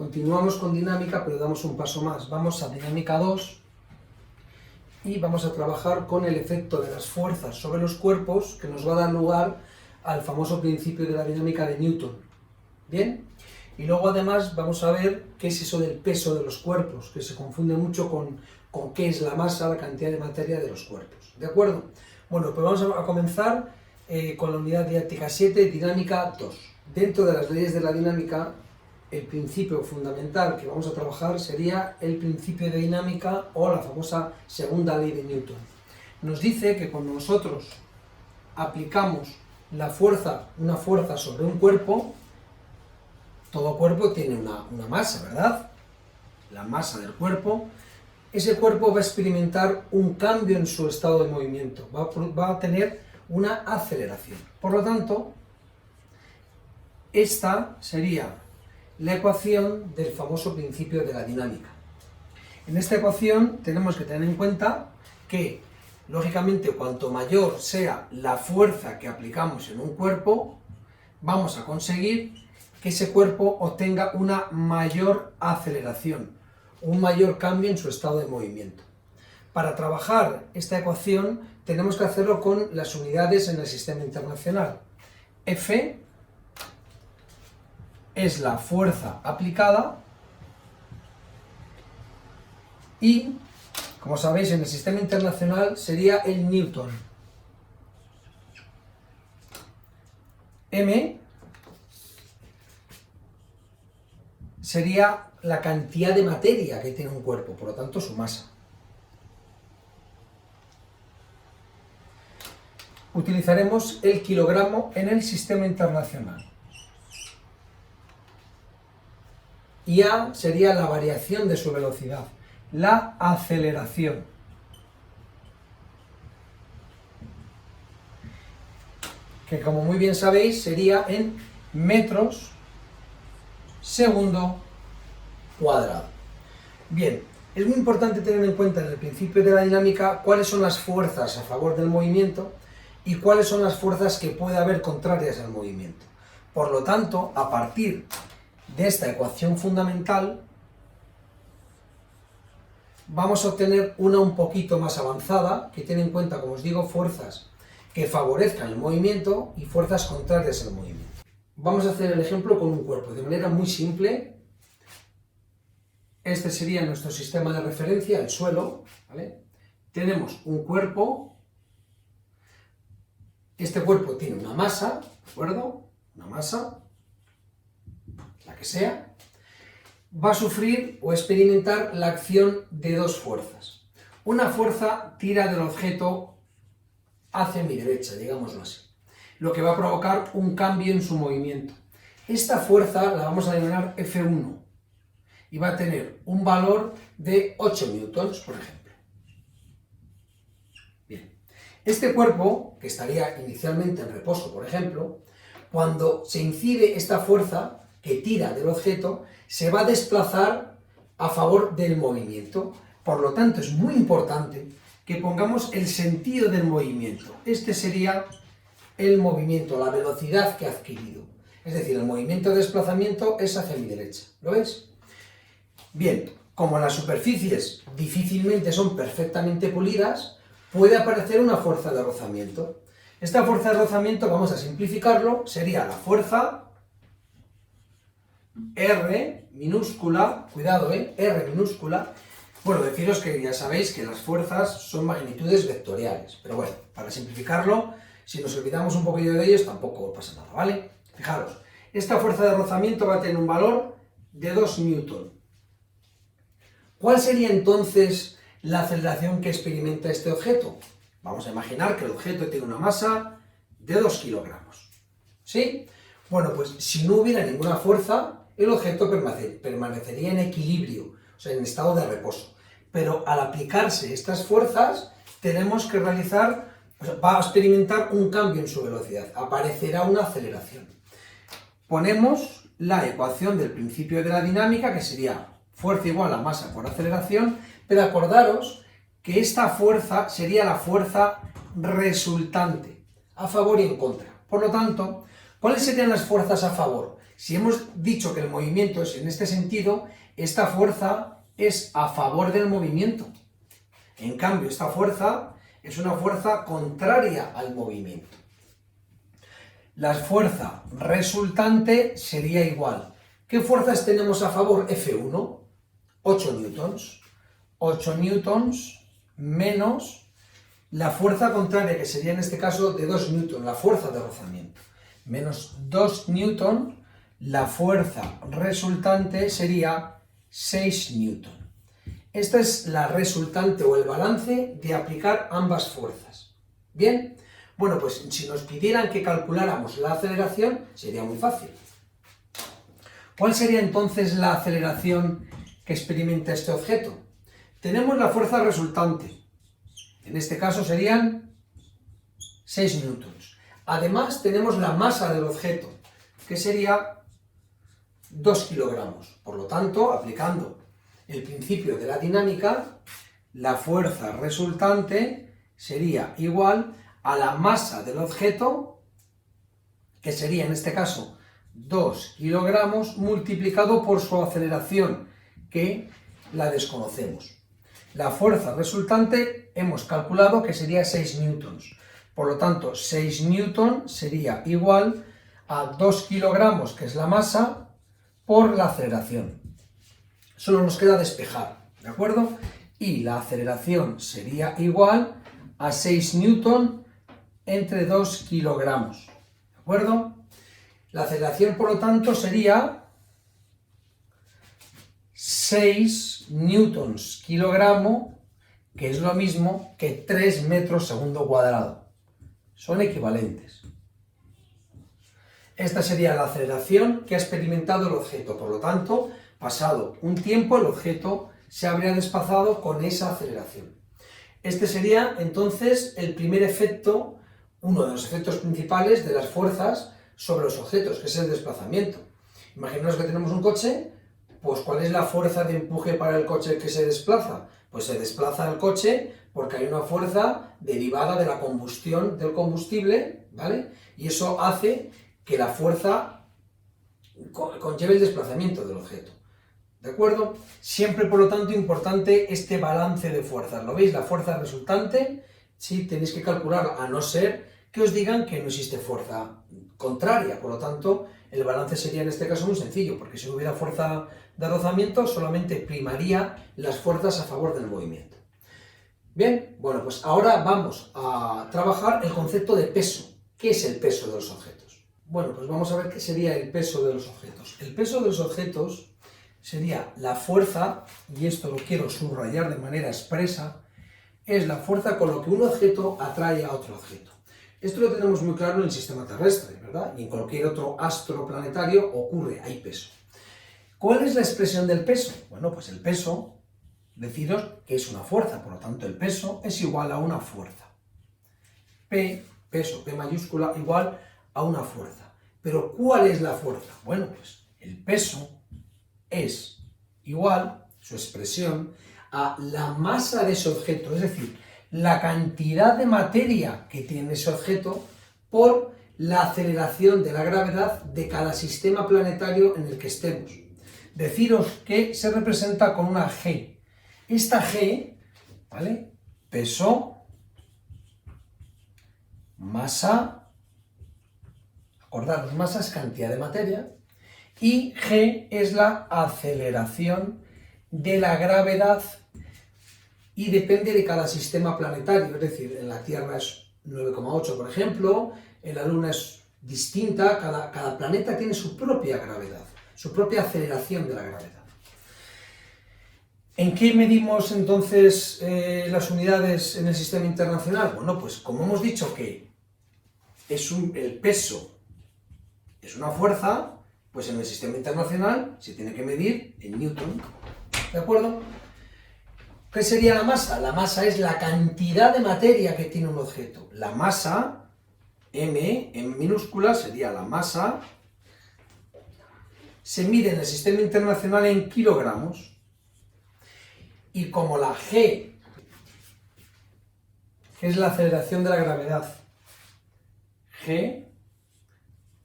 Continuamos con dinámica, pero damos un paso más. Vamos a dinámica 2 y vamos a trabajar con el efecto de las fuerzas sobre los cuerpos que nos va a dar lugar al famoso principio de la dinámica de Newton. ¿Bien? Y luego además vamos a ver qué es eso del peso de los cuerpos, que se confunde mucho con qué es la masa, la cantidad de materia de los cuerpos. ¿De acuerdo? Bueno, pues vamos a comenzar con la unidad didáctica 7, dinámica 2. Dentro de las leyes de la dinámica, el principio fundamental que vamos a trabajar sería el principio de dinámica o la famosa segunda ley de Newton. Nos dice que cuando nosotros aplicamos una fuerza sobre un cuerpo, todo cuerpo tiene una masa, ¿verdad? La masa del cuerpo. Ese cuerpo va a experimentar un cambio en su estado de movimiento, va a tener una aceleración. Por lo tanto, esta sería la ecuación del famoso principio de la dinámica. En esta ecuación tenemos que tener en cuenta que, lógicamente, cuanto mayor sea la fuerza que aplicamos en un cuerpo, vamos a conseguir que ese cuerpo obtenga una mayor aceleración, un mayor cambio en su estado de movimiento. Para trabajar esta ecuación tenemos que hacerlo con las unidades en el sistema internacional. F es la fuerza aplicada y, como sabéis, en el sistema internacional sería el Newton. M sería la cantidad de materia que tiene un cuerpo, por lo tanto su masa. Utilizaremos el kilogramo en el sistema internacional. Y A sería la variación de su velocidad, la aceleración. Que, como muy bien sabéis, sería en metros segundo cuadrado. Bien, es muy importante tener en cuenta en el principio de la dinámica cuáles son las fuerzas a favor del movimiento y cuáles son las fuerzas que puede haber contrarias al movimiento. Por lo tanto, a partir de esta ecuación fundamental, vamos a obtener una un poquito más avanzada, que tiene en cuenta, como os digo, fuerzas que favorezcan el movimiento y fuerzas contrarias al movimiento. Vamos a hacer el ejemplo con un cuerpo, de manera muy simple. Este sería nuestro sistema de referencia, el suelo, ¿vale? Tenemos un cuerpo, este cuerpo tiene una masa, ¿de acuerdo? Una masa, la que sea, va a sufrir o experimentar la acción de dos fuerzas. Una fuerza tira del objeto hacia mi derecha, digámoslo así, lo que va a provocar un cambio en su movimiento. Esta fuerza la vamos a denominar F1 y va a tener un valor de 8 newtons, por ejemplo. Bien, este cuerpo, que estaría inicialmente en reposo, por ejemplo, cuando se incide esta fuerza que tira del objeto, se va a desplazar a favor del movimiento. Por lo tanto, es muy importante que pongamos el sentido del movimiento. Este sería el movimiento, la velocidad que ha adquirido. Es decir, el movimiento de desplazamiento es hacia mi derecha. ¿Lo ves? Bien, como las superficies difícilmente son perfectamente pulidas, puede aparecer una fuerza de rozamiento. Esta fuerza de rozamiento, vamos a simplificarlo, sería la fuerza R minúscula, cuidado, R minúscula. Bueno, deciros que ya sabéis que las fuerzas son magnitudes vectoriales, pero bueno, para simplificarlo, si nos olvidamos un poquillo de ellos, tampoco pasa nada, ¿vale? Fijaros, esta fuerza de rozamiento va a tener un valor de 2 newton. ¿Cuál sería entonces la aceleración que experimenta este objeto? Vamos a imaginar que el objeto tiene una masa de 2 kilogramos, ¿sí? Bueno, pues si no hubiera ninguna fuerza, el objeto permanecería en equilibrio, o sea, en estado de reposo. Pero al aplicarse estas fuerzas, tenemos que realizar, va a experimentar un cambio en su velocidad, aparecerá una aceleración. Ponemos la ecuación del principio de la dinámica, que sería fuerza igual a masa por aceleración, pero acordaros que esta fuerza sería la fuerza resultante, a favor y en contra. Por lo tanto, ¿cuáles serían las fuerzas a favor? Si hemos dicho que el movimiento es en este sentido, esta fuerza es a favor del movimiento. En cambio, esta fuerza es una fuerza contraria al movimiento. La fuerza resultante sería igual. ¿Qué fuerzas tenemos a favor? F1, 8 newtons. 8 newtons menos la fuerza contraria, que sería en este caso de 2 newtons, la fuerza de rozamiento. Menos 2 newtons, la fuerza resultante sería 6 newtons. Esta es la resultante o el balance de aplicar ambas fuerzas. ¿Bien? Bueno, pues si nos pidieran que calculáramos la aceleración, sería muy fácil. ¿Cuál sería entonces la aceleración que experimenta este objeto? Tenemos la fuerza resultante. En este caso serían 6 newtons. Además tenemos la masa del objeto, que sería 2 kilogramos. Por lo tanto, aplicando el principio de la dinámica, la fuerza resultante sería igual a la masa del objeto, que sería en este caso 2 kilogramos, multiplicado por su aceleración, que la desconocemos. La fuerza resultante hemos calculado que sería 6 newtons. Por lo tanto, 6 newtons sería igual a 2 kilogramos, que es la masa, por la aceleración. Solo nos queda despejar, ¿de acuerdo? Y la aceleración sería igual a 6 newton entre 2 kilogramos, ¿de acuerdo? La aceleración, por lo tanto, sería 6 newtons kilogramo, que es lo mismo que 3 metros segundo cuadrado. Son equivalentes. Esta sería la aceleración que ha experimentado el objeto, por lo tanto, pasado un tiempo, el objeto se habría desplazado con esa aceleración. Este sería, entonces, el primer efecto, uno de los efectos principales de las fuerzas sobre los objetos, que es el desplazamiento. Imaginaos que tenemos un coche, pues ¿cuál es la fuerza de empuje para el coche que se desplaza? Pues se desplaza el coche porque hay una fuerza derivada de la combustión del combustible, ¿vale? Y eso hace que la fuerza conlleve el desplazamiento del objeto. ¿De acuerdo? Siempre, por lo tanto, importante este balance de fuerzas. ¿Lo veis? La fuerza resultante, sí, tenéis que calcularla, a no ser que os digan que no existe fuerza contraria. Por lo tanto, el balance sería en este caso muy sencillo, porque si no hubiera fuerza de rozamiento, solamente primaría las fuerzas a favor del movimiento. Bien, bueno, pues ahora vamos a trabajar el concepto de peso. ¿Qué es el peso de los objetos? Bueno, pues vamos a ver qué sería el peso de los objetos. El peso de los objetos sería la fuerza, y esto lo quiero subrayar de manera expresa, es la fuerza con lo que un objeto atrae a otro objeto. Esto lo tenemos muy claro en el sistema terrestre, ¿verdad? Y en cualquier otro astro planetario ocurre, hay peso. ¿Cuál es la expresión del peso? Bueno, pues el peso, deciros que es una fuerza, por lo tanto el peso es igual a una fuerza. P, peso, P mayúscula, igual a una fuerza. ¿Pero cuál es la fuerza? Bueno, pues el peso es igual, su expresión, a la masa de ese objeto, es decir, la cantidad de materia que tiene ese objeto por la aceleración de la gravedad de cada sistema planetario en el que estemos. Deciros que se representa con una G. Esta G, ¿vale? Peso, masa, acordaros, masa es cantidad de materia, y G es la aceleración de la gravedad y depende de cada sistema planetario, es decir, en la Tierra es 9,8 por ejemplo, en la Luna es distinta, cada planeta tiene su propia gravedad, su propia aceleración de la gravedad. ¿En qué medimos entonces las unidades en el sistema internacional? Bueno, pues como hemos dicho que el peso es una fuerza, pues en el sistema internacional se tiene que medir en newton, ¿de acuerdo? ¿Qué sería la masa? La masa es la cantidad de materia que tiene un objeto. La masa, m minúscula, sería la masa, se mide en el sistema internacional en kilogramos, y como la G, que es la aceleración de la gravedad, G,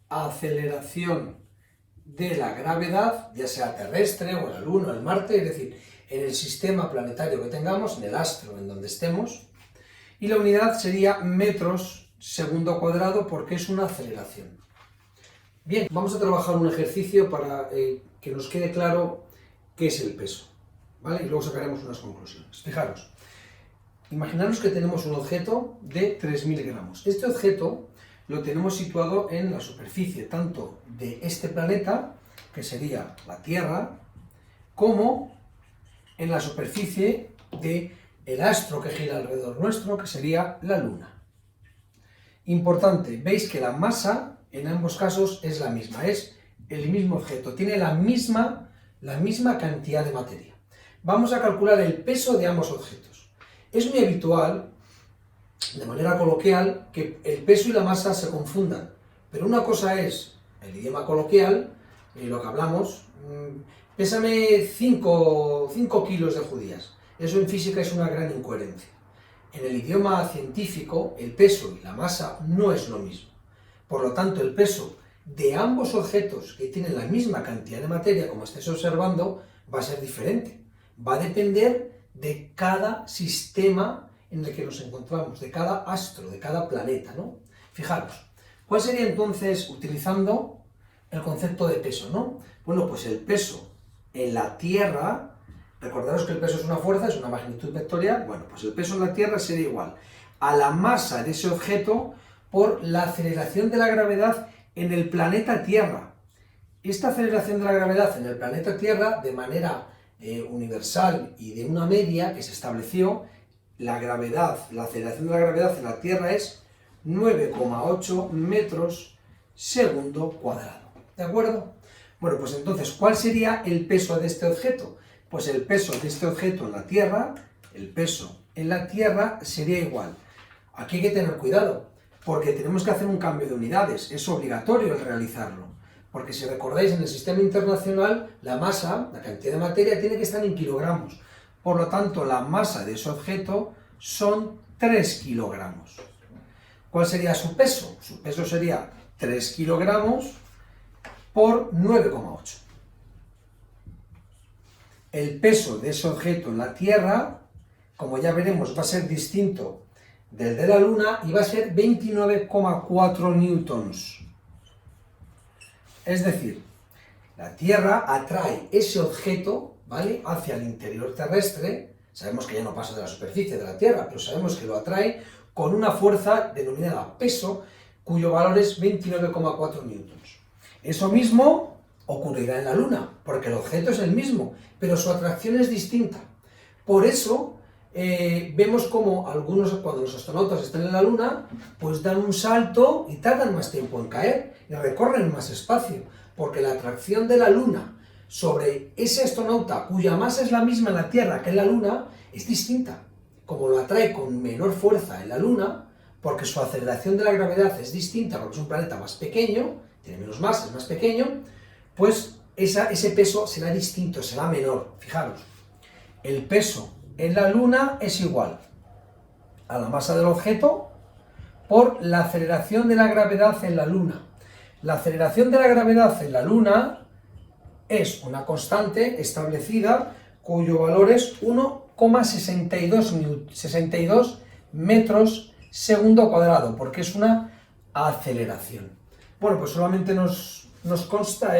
aceleración de la gravedad, ya sea terrestre o en la Luna o en Marte, es decir, en el sistema planetario que tengamos, en el astro en donde estemos, y la unidad sería metros segundo cuadrado porque es una aceleración. Bien, vamos a trabajar un ejercicio para que nos quede claro qué es el peso, ¿vale? Y luego sacaremos unas conclusiones. Fijaros, imaginaros que tenemos un objeto de 3000 gramos. Este objeto lo tenemos situado en la superficie tanto de este planeta, que sería la Tierra, como en la superficie del astro que gira alrededor nuestro, que sería la Luna. Importante, veis que la masa en ambos casos es la misma, es el mismo objeto, tiene la misma cantidad de materia. Vamos a calcular el peso de ambos objetos. Es muy habitual, de manera coloquial, que el peso y la masa se confundan, pero una cosa es el idioma coloquial, y lo que hablamos, pésame 5 kilos de judías. Eso en física es una gran incoherencia. En el idioma científico, el peso y la masa no es lo mismo. Por lo tanto, el peso de ambos objetos que tienen la misma cantidad de materia, como estáis observando, va a ser diferente. Va a depender de cada sistema en el que nos encontramos, de cada astro, de cada planeta, ¿no? Fijaros, ¿cuál sería entonces, utilizando el concepto de peso, ¿no? Bueno, pues el peso en la Tierra, recordaros que el peso es una fuerza, es una magnitud vectorial, bueno, pues el peso en la Tierra sería igual a la masa de ese objeto por la aceleración de la gravedad en el planeta Tierra. Esta aceleración de la gravedad en el planeta Tierra, de manera universal y de una media que se estableció, la aceleración de la gravedad en la Tierra es 9,8 metros segundo cuadrado. ¿De acuerdo? Bueno, pues entonces, ¿cuál sería el peso de este objeto? Pues el peso de este objeto en la Tierra, el peso en la Tierra sería igual. Aquí hay que tener cuidado, porque tenemos que hacer un cambio de unidades, es obligatorio el realizarlo. Porque si recordáis, en el sistema internacional, la masa, la cantidad de materia, tiene que estar en kilogramos. Por lo tanto, la masa de ese objeto son 3 kilogramos. ¿Cuál sería su peso? Su peso sería 3 kilogramos por 9,8. El peso de ese objeto en la Tierra, como ya veremos, va a ser distinto del de la Luna y va a ser 29,4 newtons. Es decir, la Tierra atrae ese objeto, ¿vale?, hacia el interior terrestre. Sabemos que ya no pasa de la superficie de la Tierra, pero sabemos que lo atrae con una fuerza denominada peso, cuyo valor es 29,4 newtons. Eso mismo ocurrirá en la Luna, porque el objeto es el mismo, pero su atracción es distinta. Por eso vemos como algunos, cuando los astronautas están en la Luna, pues dan un salto y tardan más tiempo en caer y recorren más espacio, porque la atracción de la Luna sobre ese astronauta, cuya masa es la misma en la Tierra que en la Luna, es distinta. Como lo atrae con menor fuerza en la Luna, porque su aceleración de la gravedad es distinta, porque es un planeta más pequeño, tiene menos masa, es más pequeño, pues ese peso será distinto, será menor. Fijaros, el peso en la Luna es igual a la masa del objeto por la aceleración de la gravedad en la Luna. La aceleración de la gravedad en la Luna es una constante establecida cuyo valor es 1,62 metros segundo cuadrado, porque es una aceleración. Bueno, pues solamente nos consta,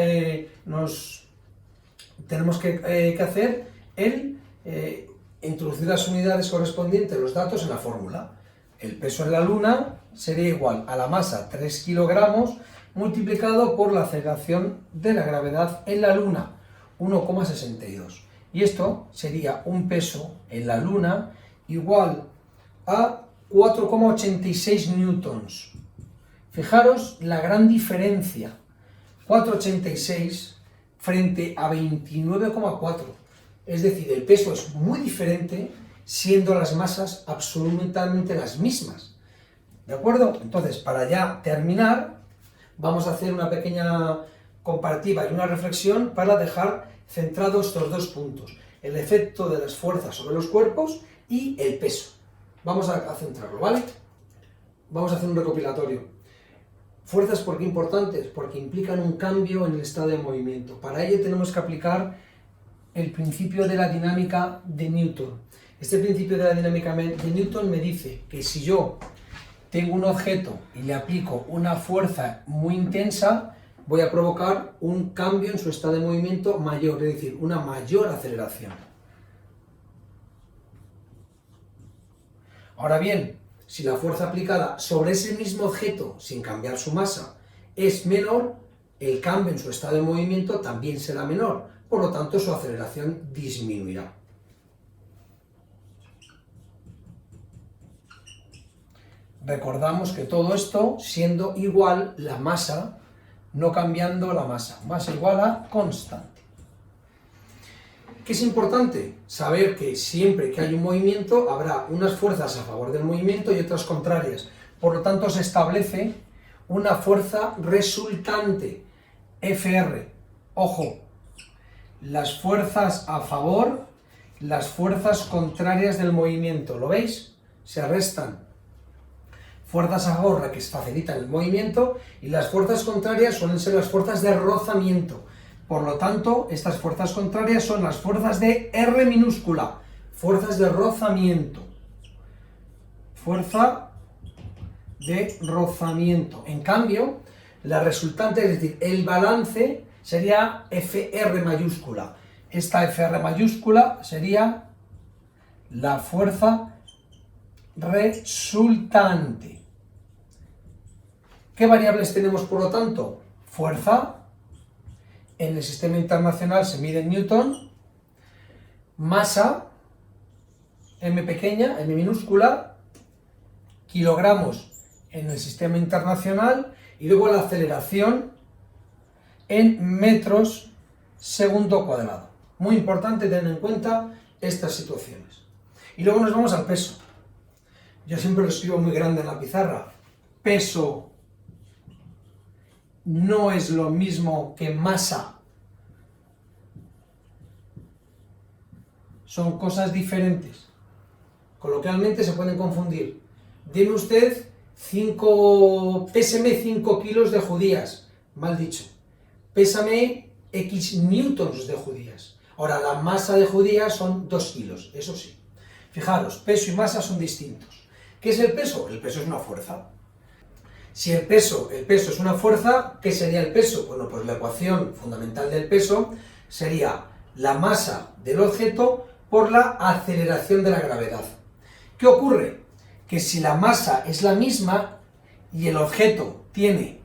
tenemos que hacer introducir las unidades correspondientes, los datos en la fórmula. El peso en la Luna sería igual a la masa 3 kilogramos multiplicado por la aceleración de la gravedad en la Luna, 1,62. Y esto sería un peso en la Luna igual a 4,86 newtons. Fijaros la gran diferencia, 4,86 frente a 29,4. Es decir, el peso es muy diferente, siendo las masas absolutamente las mismas. ¿De acuerdo? Entonces, para ya terminar, vamos a hacer una pequeña comparativa y una reflexión para dejar centrados estos dos puntos: el efecto de las fuerzas sobre los cuerpos y el peso. Vamos a centrarlo, ¿vale? Vamos a hacer un recopilatorio. Fuerzas, ¿por qué importantes? Porque implican un cambio en el estado de movimiento. Para ello tenemos que aplicar el principio de la dinámica de Newton. Este principio de la dinámica de Newton me dice que si yo tengo un objeto y le aplico una fuerza muy intensa, voy a provocar un cambio en su estado de movimiento mayor, es decir, una mayor aceleración. Ahora bien, si la fuerza aplicada sobre ese mismo objeto, sin cambiar su masa, es menor, el cambio en su estado de movimiento también será menor, por lo tanto su aceleración disminuirá. Recordamos que todo esto siendo igual la masa, no cambiando la masa, masa igual a constante. ¿Qué es importante? Saber que siempre que hay un movimiento habrá unas fuerzas a favor del movimiento y otras contrarias. Por lo tanto se establece una fuerza resultante, Fr. Ojo, las fuerzas a favor, las fuerzas contrarias del movimiento, ¿lo veis? Se restan. Fuerzas a favor, las que facilitan el movimiento, y las fuerzas contrarias suelen ser las fuerzas de rozamiento. Por lo tanto, estas fuerzas contrarias son las fuerzas de R minúscula, fuerzas de rozamiento. Fuerza de rozamiento. En cambio, la resultante, es decir, el balance, sería Fr mayúscula. Esta Fr mayúscula sería la fuerza resultante. ¿Qué variables tenemos, por lo tanto? Fuerza. En el sistema internacional se mide en Newton, masa, m pequeña, m minúscula, kilogramos en el sistema internacional, y luego la aceleración en metros segundo cuadrado. Muy importante tener en cuenta estas situaciones. Y luego nos vamos al peso. Yo siempre lo escribo muy grande en la pizarra. Peso no es lo mismo que masa. Son cosas diferentes. Coloquialmente se pueden confundir. Deme usted péseme 5 kilos de judías. Mal dicho. Pésame X newtons de judías. Ahora, la masa de judías son 2 kilos, eso sí. Fijaros, peso y masa son distintos. ¿Qué es el peso? El peso es una fuerza. Si el peso es una fuerza, ¿qué sería el peso? Bueno, pues la ecuación fundamental del peso sería la masa del objeto por la aceleración de la gravedad. ¿Qué ocurre? Que si la masa es la misma y el objeto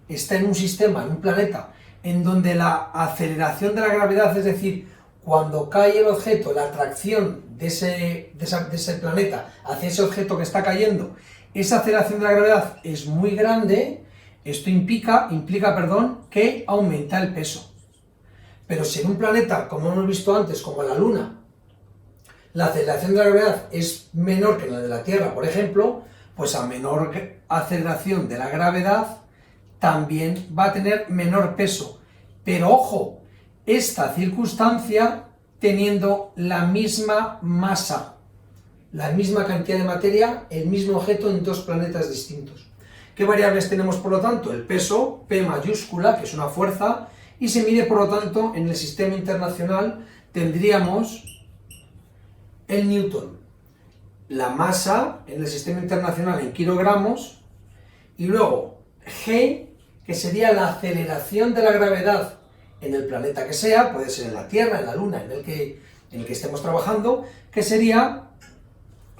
está en un sistema, en un planeta, en donde la aceleración de la gravedad, es decir, cuando cae el objeto, la atracción de ese planeta hacia ese objeto que está cayendo, esa aceleración de la gravedad es muy grande, esto implica que aumenta el peso. Pero si en un planeta, como hemos visto antes, como la Luna, la aceleración de la gravedad es menor que la de la Tierra, por ejemplo, pues a menor aceleración de la gravedad también va a tener menor peso. Pero ojo, esta circunstancia teniendo la misma masa, la misma cantidad de materia, el mismo objeto en dos planetas distintos. ¿Qué variables tenemos, por lo tanto? El peso, P mayúscula, que es una fuerza, y se mide, por lo tanto, en el sistema internacional tendríamos el newton, la masa en el sistema internacional en kilogramos, y luego G, que sería la aceleración de la gravedad en el planeta que sea, puede ser en la Tierra, en la Luna, en el que estemos trabajando, que sería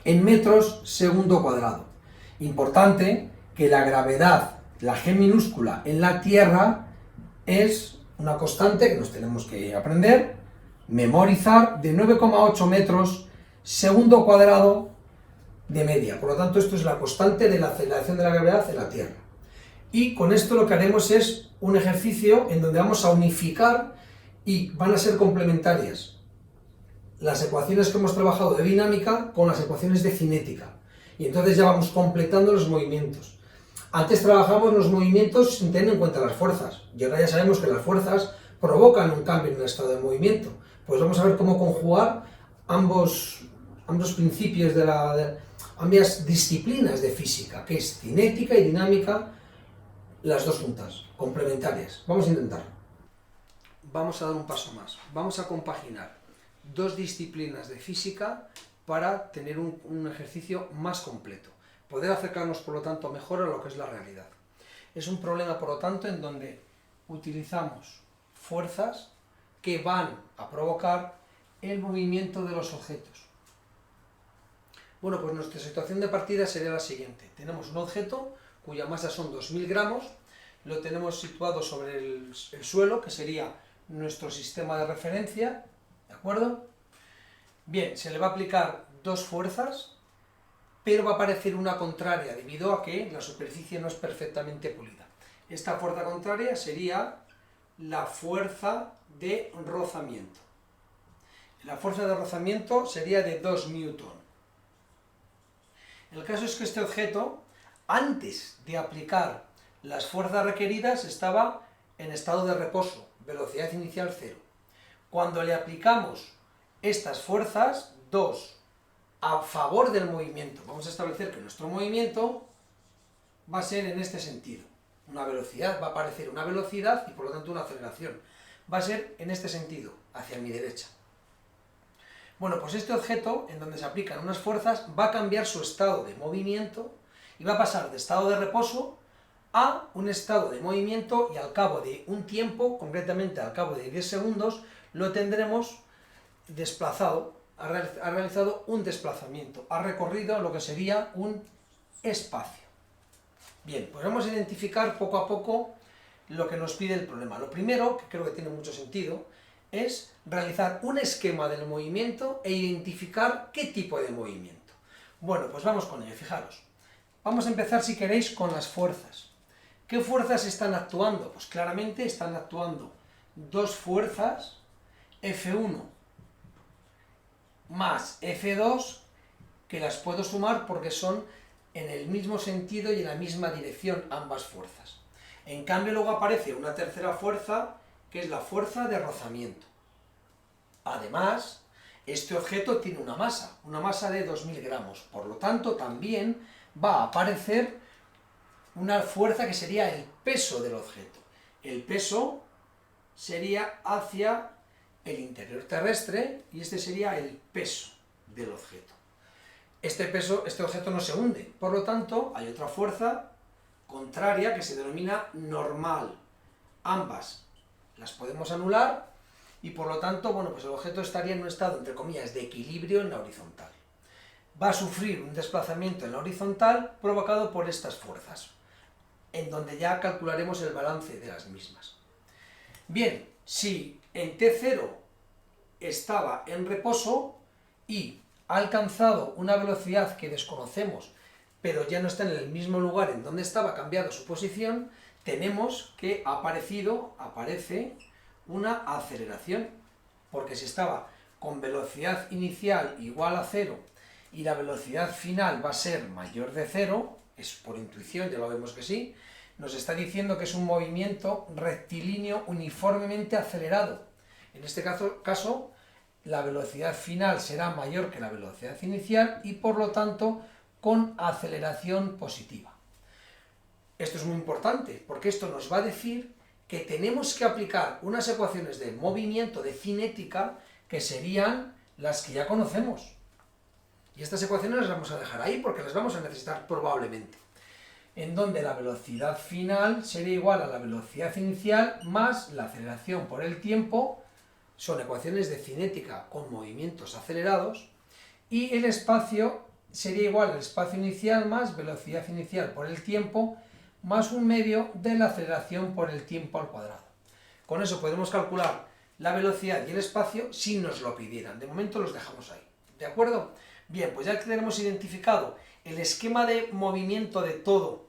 en metros segundo cuadrado. Importante que la gravedad, la G minúscula en la Tierra, es una constante que nos tenemos que aprender, memorizar, de 9,8 metros segundo cuadrado de media. Por lo tanto, esto es la constante de la aceleración de la gravedad en la Tierra. Y con esto lo que haremos es un ejercicio en donde vamos a unificar y van a ser complementarias las ecuaciones que hemos trabajado de dinámica con las ecuaciones de cinética. Y entonces ya vamos completando los movimientos. Antes trabajamos los movimientos sin tener en cuenta las fuerzas. Y ahora ya sabemos que las fuerzas provocan un cambio en el estado de movimiento. Pues vamos a ver cómo conjugar ambos principios ambas disciplinas de física, que es cinética y dinámica, las dos juntas, complementarias. Vamos a intentarlo. Vamos a dar un paso más. Vamos a compaginar dos disciplinas de física para tener un ejercicio más completo. Poder acercarnos, por lo tanto, mejor a lo que es la realidad. Es un problema, por lo tanto, en donde utilizamos fuerzas que van a provocar el movimiento de los objetos. Bueno, pues nuestra situación de partida sería la siguiente. Tenemos un objeto cuya masa son 2000 gramos, lo tenemos situado sobre el suelo, que sería nuestro sistema de referencia, ¿de acuerdo? Bien, se le va a aplicar dos fuerzas, pero va a aparecer una contraria, debido a que la superficie no es perfectamente pulida. Esta fuerza contraria sería la fuerza de rozamiento. La fuerza de rozamiento sería de 2 newton. El caso es que este objeto, antes de aplicar las fuerzas requeridas, estaba en estado de reposo, velocidad inicial 0. Cuando le aplicamos estas fuerzas, 2, a favor del movimiento, vamos a establecer que nuestro movimiento va a ser en este sentido. Una velocidad, va a aparecer una velocidad y por lo tanto una aceleración. Va a ser en este sentido, hacia mi derecha. Bueno, pues este objeto, en donde se aplican unas fuerzas, va a cambiar su estado de movimiento y va a pasar de estado de reposo a un estado de movimiento, y al cabo de un tiempo, concretamente al cabo de 10 segundos, lo tendremos desplazado, ha realizado un desplazamiento, ha recorrido lo que sería un espacio. Bien, pues vamos a identificar poco a poco lo que nos pide el problema. Lo primero, que creo que tiene mucho sentido, es realizar un esquema del movimiento e identificar qué tipo de movimiento. Bueno, pues vamos con ello, fijaros. Vamos a empezar, si queréis, con las fuerzas. ¿Qué fuerzas están actuando? Pues claramente están actuando dos fuerzas, F1 más F2, que las puedo sumar porque son en el mismo sentido y en la misma dirección ambas fuerzas. En cambio, luego aparece una tercera fuerza, que es la fuerza de rozamiento. Además, este objeto tiene una masa de 2000 gramos, por lo tanto también va a aparecer una fuerza que sería el peso del objeto. El peso sería hacia el interior terrestre y este sería el peso del objeto. Este objeto no se hunde, por lo tanto hay otra fuerza contraria que se denomina normal. Ambas las podemos anular y por lo tanto, bueno, pues el objeto estaría en un estado, entre comillas, de equilibrio en la horizontal. Va a sufrir un desplazamiento en la horizontal provocado por estas fuerzas, en donde ya calcularemos el balance de las mismas. Bien, si en T0 estaba en reposo y ha alcanzado una velocidad que desconocemos, pero ya no está en el mismo lugar en donde estaba, cambiado su posición, tenemos que aparece una aceleración, porque si estaba con velocidad inicial igual a 0 y la velocidad final va a ser mayor de 0, es por intuición, ya lo vemos que sí, nos está diciendo que es un movimiento rectilíneo uniformemente acelerado. En este caso, la velocidad final será mayor que la velocidad inicial y por lo tanto con aceleración positiva. Esto es muy importante porque esto nos va a decir que tenemos que aplicar unas ecuaciones de movimiento, de cinética, que serían las que ya conocemos. Y estas ecuaciones las vamos a dejar ahí porque las vamos a necesitar probablemente. En donde la velocidad final sería igual a la velocidad inicial más la aceleración por el tiempo. Son ecuaciones de cinética con movimientos acelerados. Y el espacio sería igual al espacio inicial más velocidad inicial por el tiempo más un medio de la aceleración por el tiempo al cuadrado. Con eso podemos calcular la velocidad y el espacio si nos lo pidieran. De momento los dejamos ahí. ¿De acuerdo? Bien, pues ya que tenemos identificado el esquema de movimiento de todo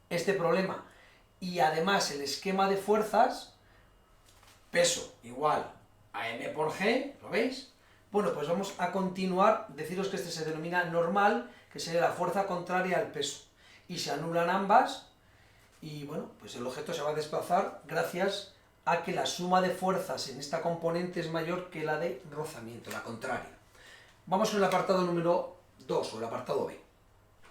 este problema y además el esquema de fuerzas, peso igual a m por g, ¿lo veis? Bueno, pues vamos a continuar, deciros que este se denomina normal, que sería la fuerza contraria al peso. Y se anulan ambas y bueno, pues el objeto se va a desplazar gracias a que la suma de fuerzas en esta componente es mayor que la de rozamiento, la contraria. Vamos con el apartado número 2 o el apartado B.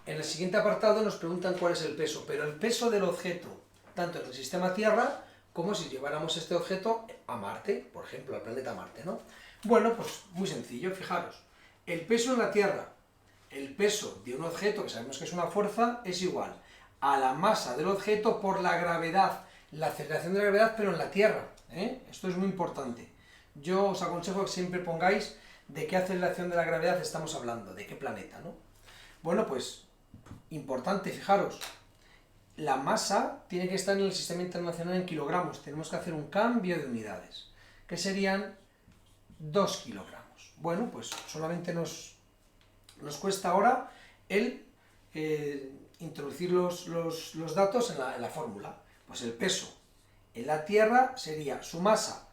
En el siguiente apartado nos preguntan cuál es el peso, pero el peso del objeto tanto en el sistema Tierra como si lleváramos este objeto a Marte, por ejemplo, al planeta Marte, ¿no? Bueno, pues muy sencillo, fijaros. El peso en la Tierra, el peso de un objeto, que sabemos que es una fuerza, es igual a la masa del objeto por la gravedad, la aceleración de la gravedad, pero en la Tierra, ¿eh? Esto es muy importante. Yo os aconsejo que siempre pongáis de qué aceleración de la gravedad estamos hablando, de qué planeta, ¿no? Bueno, pues, importante, fijaros, la masa tiene que estar en el sistema internacional en kilogramos, tenemos que hacer un cambio de unidades, que serían 2 kilogramos. Bueno, pues solamente nos cuesta ahora el introducir los datos en la fórmula. Pues el peso en la Tierra sería su masa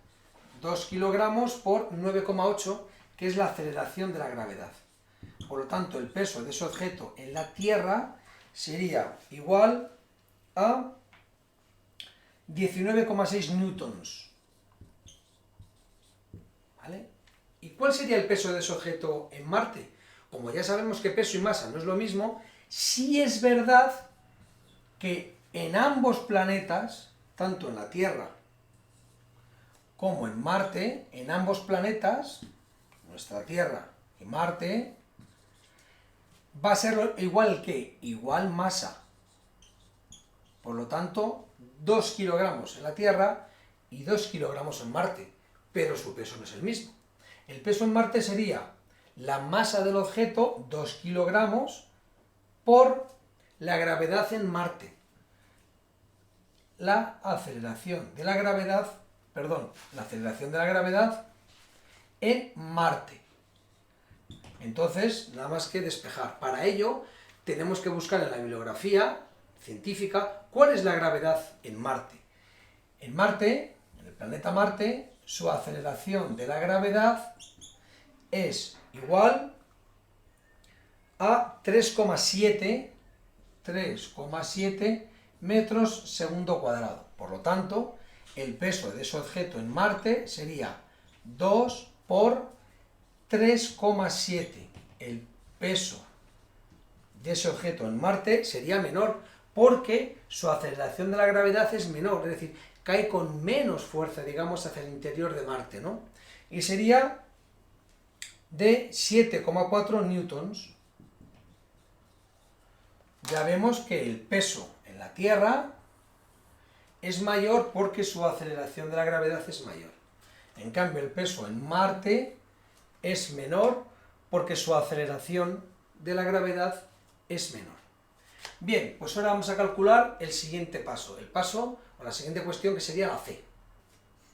2 kilogramos por 9,8, que es la aceleración de la gravedad. Por lo tanto, el peso de ese objeto en la Tierra sería igual a 19,6 newtons. ¿Vale? ¿Y cuál sería el peso de ese objeto en Marte? Como ya sabemos que peso y masa no es lo mismo, sí es verdad que en ambos planetas, tanto en la Tierra como en Marte, en ambos planetas, nuestra Tierra y Marte, va a ser igual que igual masa. Por lo tanto, 2 kilogramos en la Tierra y 2 kilogramos en Marte, pero su peso no es el mismo. El peso en Marte sería la masa del objeto, 2 kilogramos, por la gravedad en Marte. La aceleración de la gravedad en Marte. Entonces, nada más que despejar. Para ello, tenemos que buscar en la bibliografía científica cuál es la gravedad en Marte. En Marte, en el planeta Marte, su aceleración de la gravedad es igual a 3,7 metros segundo cuadrado. Por lo tanto, el peso de ese objeto en Marte sería 2 por 3,7. El peso de ese objeto en Marte sería menor porque su aceleración de la gravedad es menor, es decir, cae con menos fuerza, digamos, hacia el interior de Marte, ¿no? Y sería de 7,4 newtons. Ya vemos que el peso en la Tierra es mayor porque su aceleración de la gravedad es mayor. En cambio, el peso en Marte es menor porque su aceleración de la gravedad es menor. Bien, pues ahora vamos a calcular el siguiente paso, o la siguiente cuestión, que sería la C.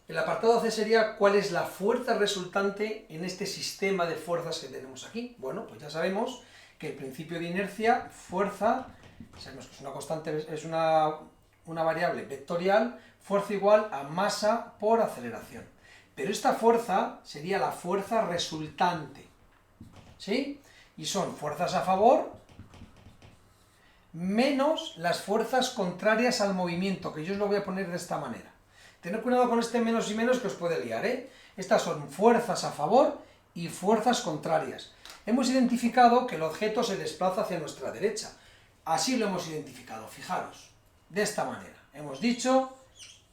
El apartado C sería cuál es la fuerza resultante en este sistema de fuerzas que tenemos aquí. Bueno, pues ya sabemos que el principio de inercia, fuerza, sabemos que es una constante, es una variable vectorial, fuerza igual a masa por aceleración. Pero esta fuerza sería la fuerza resultante, ¿sí? Y son fuerzas a favor menos las fuerzas contrarias al movimiento, que yo os lo voy a poner de esta manera. Tened cuidado con este menos y menos que os puede liar, ¿eh? Estas son fuerzas a favor y fuerzas contrarias. Hemos identificado que el objeto se desplaza hacia nuestra derecha. Así lo hemos identificado, fijaros, de esta manera. Hemos dicho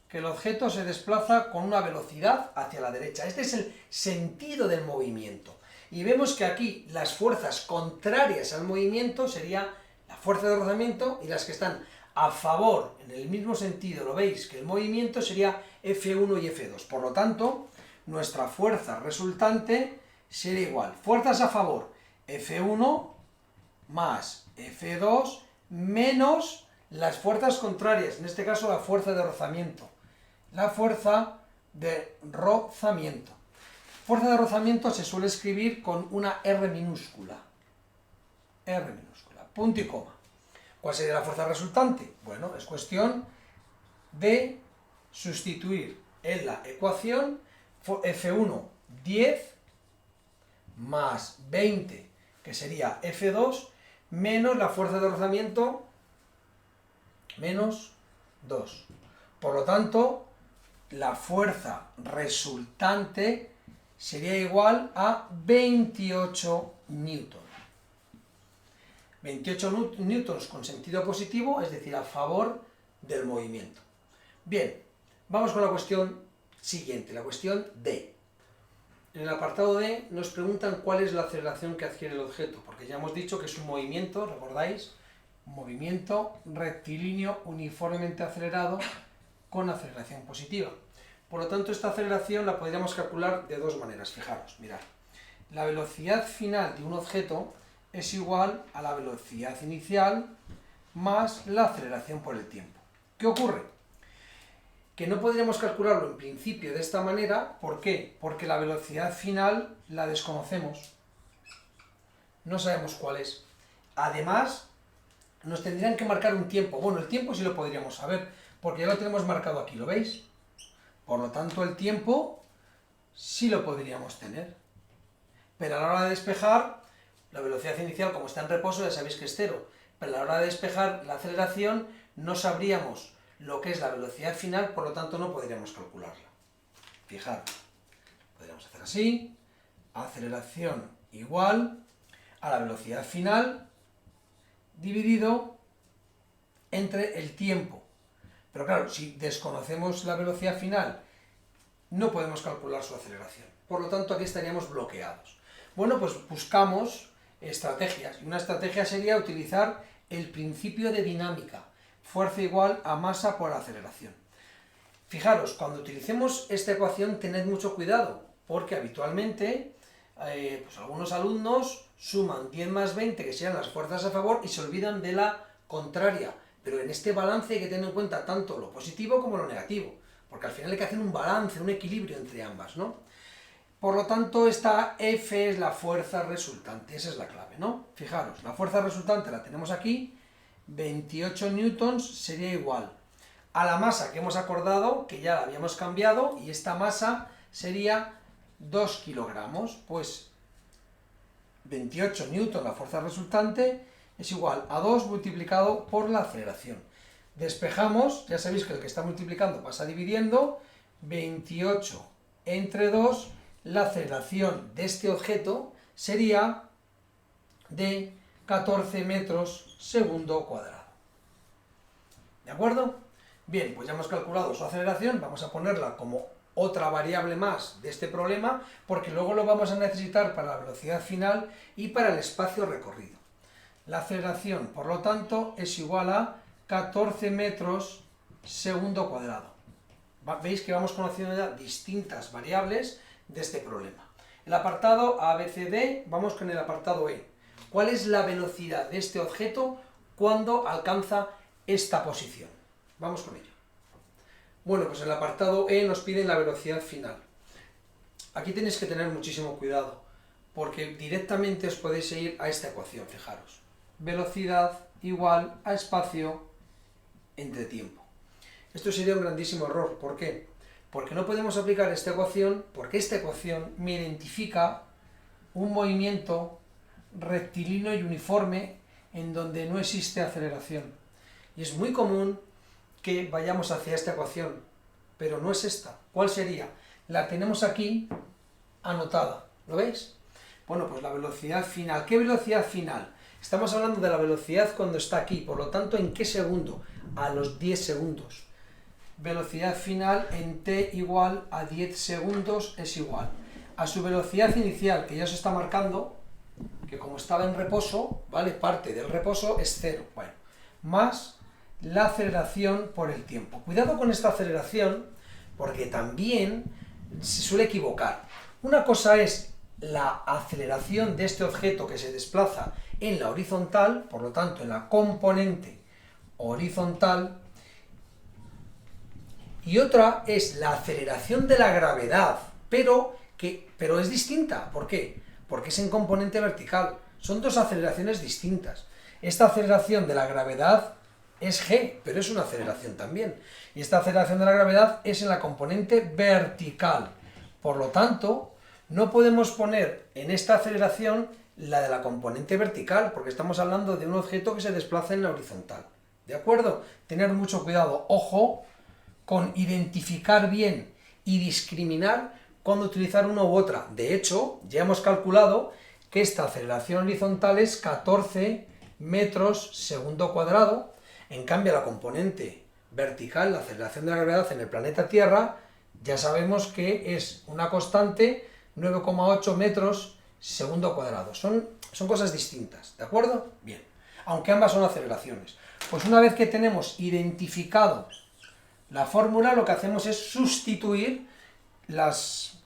que el objeto se desplaza con una velocidad hacia la derecha. Este es el sentido del movimiento. Y vemos que aquí las fuerzas contrarias al movimiento sería la fuerza de rozamiento, y las que están a favor, en el mismo sentido, lo veis, que el movimiento sería F1 y F2. Por lo tanto, nuestra fuerza resultante sería igual. Fuerzas a favor, F1 más F2 menos las fuerzas contrarias, en este caso la fuerza de rozamiento. La fuerza de rozamiento. Fuerza de rozamiento se suele escribir con una R minúscula. R minúscula, punto y coma. ¿Cuál sería la fuerza resultante? Bueno, es cuestión de sustituir en la ecuación F1, 10, más 20, que sería F2, menos la fuerza de rozamiento, menos 2. Por lo tanto, la fuerza resultante sería igual a 28 newtons. 28 newtons con sentido positivo, es decir, a favor del movimiento. Bien, vamos con la cuestión siguiente, la cuestión D. En el apartado D nos preguntan cuál es la aceleración que adquiere el objeto, porque ya hemos dicho que es un movimiento, ¿recordáis? Un movimiento rectilíneo uniformemente acelerado con aceleración positiva. Por lo tanto, esta aceleración la podríamos calcular de dos maneras, fijaros, mirad. La velocidad final de un objeto es igual a la velocidad inicial más la aceleración por el tiempo. ¿Qué ocurre? Que no podríamos calcularlo en principio de esta manera. ¿Por qué? Porque la velocidad final la desconocemos. No sabemos cuál es. Además, nos tendrían que marcar un tiempo. Bueno, el tiempo sí lo podríamos saber, porque ya lo tenemos marcado aquí, ¿lo veis? Por lo tanto, el tiempo sí lo podríamos tener. Pero a la hora de despejar, la velocidad inicial, como está en reposo, ya sabéis que es cero. Pero a la hora de despejar la aceleración, no sabríamos lo que es la velocidad final, por lo tanto no podríamos calcularla. Fijaros, podríamos hacer así, aceleración igual a la velocidad final dividido entre el tiempo. Pero claro, si desconocemos la velocidad final, no podemos calcular su aceleración. Por lo tanto, aquí estaríamos bloqueados. Bueno, pues buscamos estrategias. Y una estrategia sería utilizar el principio de dinámica. Fuerza igual a masa por aceleración. Fijaros, cuando utilicemos esta ecuación, tened mucho cuidado, porque habitualmente pues algunos alumnos suman 10 más 20, que sean las fuerzas a favor, y se olvidan de la contraria. Pero en este balance hay que tener en cuenta tanto lo positivo como lo negativo, porque al final hay que hacer un balance, un equilibrio entre ambas, ¿no? Por lo tanto, esta F es la fuerza resultante, esa es la clave, ¿no? Fijaros, la fuerza resultante la tenemos aquí, 28 newtons sería igual a la masa que hemos acordado, que ya la habíamos cambiado, y esta masa sería 2 kilogramos, pues 28 newtons, la fuerza resultante, es igual a 2 multiplicado por la aceleración. Despejamos, ya sabéis que el que está multiplicando pasa dividiendo, 28 entre 2, la aceleración de este objeto sería de 14 metros segundo cuadrado. ¿De acuerdo? Bien, pues ya hemos calculado su aceleración, vamos a ponerla como otra variable más de este problema, porque luego lo vamos a necesitar para la velocidad final y para el espacio recorrido. La aceleración, por lo tanto, es igual a 14 metros segundo cuadrado. Veis que vamos conociendo ya distintas variables de este problema. El apartado A, B, C, D, vamos con el apartado E. ¿Cuál es la velocidad de este objeto cuando alcanza esta posición? Vamos con ello. Bueno, pues en el apartado E nos piden la velocidad final. Aquí tenéis que tener muchísimo cuidado, porque directamente os podéis ir a esta ecuación, fijaros. Velocidad igual a espacio entre tiempo. Esto sería un grandísimo error. ¿Por qué? Porque no podemos aplicar esta ecuación, porque esta ecuación me identifica un movimiento rectilíneo y uniforme en donde no existe aceleración. Y es muy común que vayamos hacia esta ecuación, pero no es esta. ¿Cuál sería? La tenemos aquí anotada, ¿lo veis? Bueno, pues la velocidad final. ¿Qué velocidad final? Estamos hablando de la velocidad cuando está aquí, por lo tanto, ¿en qué segundo? A los 10 segundos. Velocidad final en t igual a 10 segundos es igual a su velocidad inicial, que ya se está marcando, que como estaba en reposo, ¿vale? Parte del reposo es 0, bueno, más la aceleración por el tiempo. Cuidado con esta aceleración, porque también se suele equivocar. Una cosa es la aceleración de este objeto que se desplaza en la horizontal, por lo tanto en la componente horizontal, y otra es la aceleración de la gravedad, pero es distinta. ¿Por qué? Porque es en componente vertical. Son dos aceleraciones distintas. Esta aceleración de la gravedad es g, pero es una aceleración también. Y esta aceleración de la gravedad es en la componente vertical. Por lo tanto, no podemos poner en esta aceleración la de la componente vertical, porque estamos hablando de un objeto que se desplaza en la horizontal. ¿De acuerdo? Tener mucho cuidado, ojo, con identificar bien y discriminar cuando utilizar una u otra. De hecho, ya hemos calculado que esta aceleración horizontal es 14 metros segundo cuadrado, en cambio la componente vertical, la aceleración de la gravedad en el planeta Tierra, ya sabemos que es una constante 9,8 metros segundo cuadrado. Son cosas distintas, ¿de acuerdo? Bien, aunque ambas son aceleraciones. Pues una vez que tenemos identificado la fórmula, lo que hacemos es sustituir las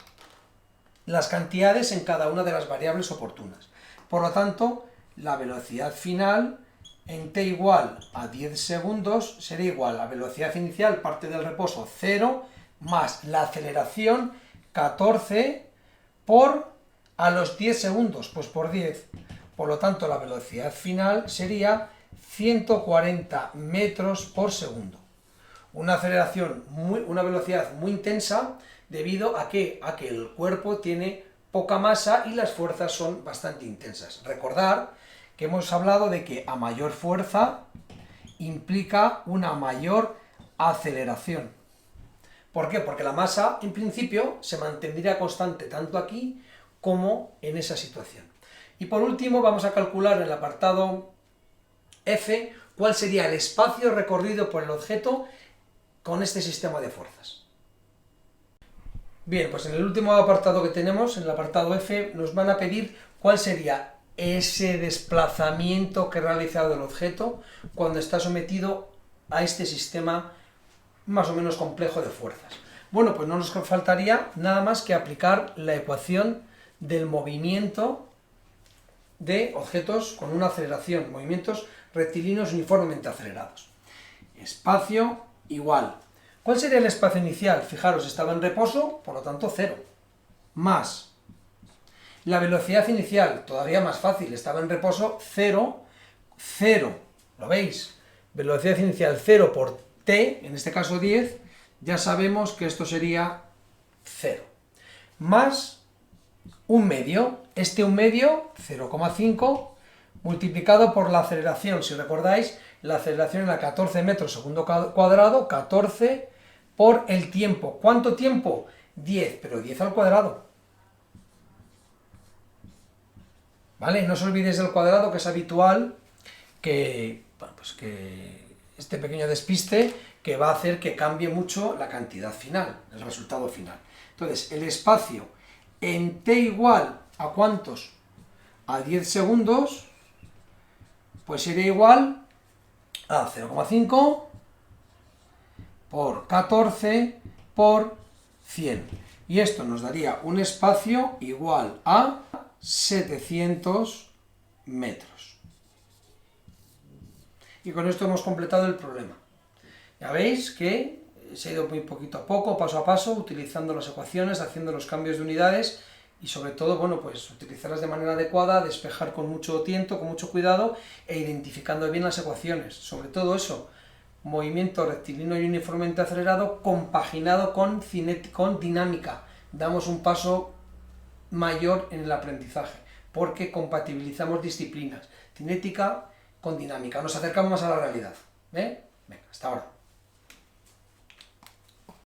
cantidades en cada una de las variables oportunas. Por lo tanto, la velocidad final en t igual a 10 segundos será igual a velocidad inicial, parte del reposo 0, más la aceleración 14 por a los 10 segundos, pues por 10. Por lo tanto, la velocidad final sería 140 metros por segundo. Una aceleración, una velocidad muy intensa, debido a que el cuerpo tiene poca masa y las fuerzas son bastante intensas. Recordar que hemos hablado de que a mayor fuerza implica una mayor aceleración. ¿Por qué? Porque la masa, en principio, se mantendría constante tanto aquí como en esa situación. Y por último, vamos a calcular en el apartado F cuál sería el espacio recorrido por el objeto con este sistema de fuerzas. Bien, pues en el último apartado que tenemos, en el apartado F, nos van a pedir cuál sería ese desplazamiento que ha realizado el objeto cuando está sometido a este sistema más o menos complejo de fuerzas. Bueno, pues no nos faltaría nada más que aplicar la ecuación del movimiento de objetos con una aceleración, movimientos rectilíneos uniformemente acelerados. Espacio igual. ¿Cuál sería el espacio inicial? Fijaros, estaba en reposo, por lo tanto 0. Más la velocidad inicial, todavía más fácil, estaba en reposo 0, 0. ¿Lo veis? Velocidad inicial 0 por t, en este caso 10, ya sabemos que esto sería 0. Más un medio, este un medio, 0,5, multiplicado por la aceleración. Si recordáis, la aceleración era 14 metros segundo cuadrado, 14 por el tiempo. ¿Cuánto tiempo? 10, pero 10 al cuadrado. ¿Vale? No os olvidéis del cuadrado, que es habitual que este pequeño despiste que va a hacer que cambie mucho la cantidad final, el resultado final. Entonces, el espacio en t igual a ¿cuántos? A 10 segundos, pues sería igual a 0,5 por 14 por 100. Y esto nos daría un espacio igual a 700 metros. Y con esto hemos completado el problema. Ya veis que se ha ido muy poquito a poco, paso a paso, utilizando las ecuaciones, haciendo los cambios de unidades y sobre todo, bueno, pues utilizarlas de manera adecuada, despejar con mucho tiento, con mucho cuidado e identificando bien las ecuaciones. Sobre todo eso, movimiento rectilíneo y uniformemente acelerado compaginado con dinámica. Damos un paso mayor en el aprendizaje, porque compatibilizamos disciplinas, cinética con dinámica, nos acercamos más a la realidad. Venga, hasta ahora.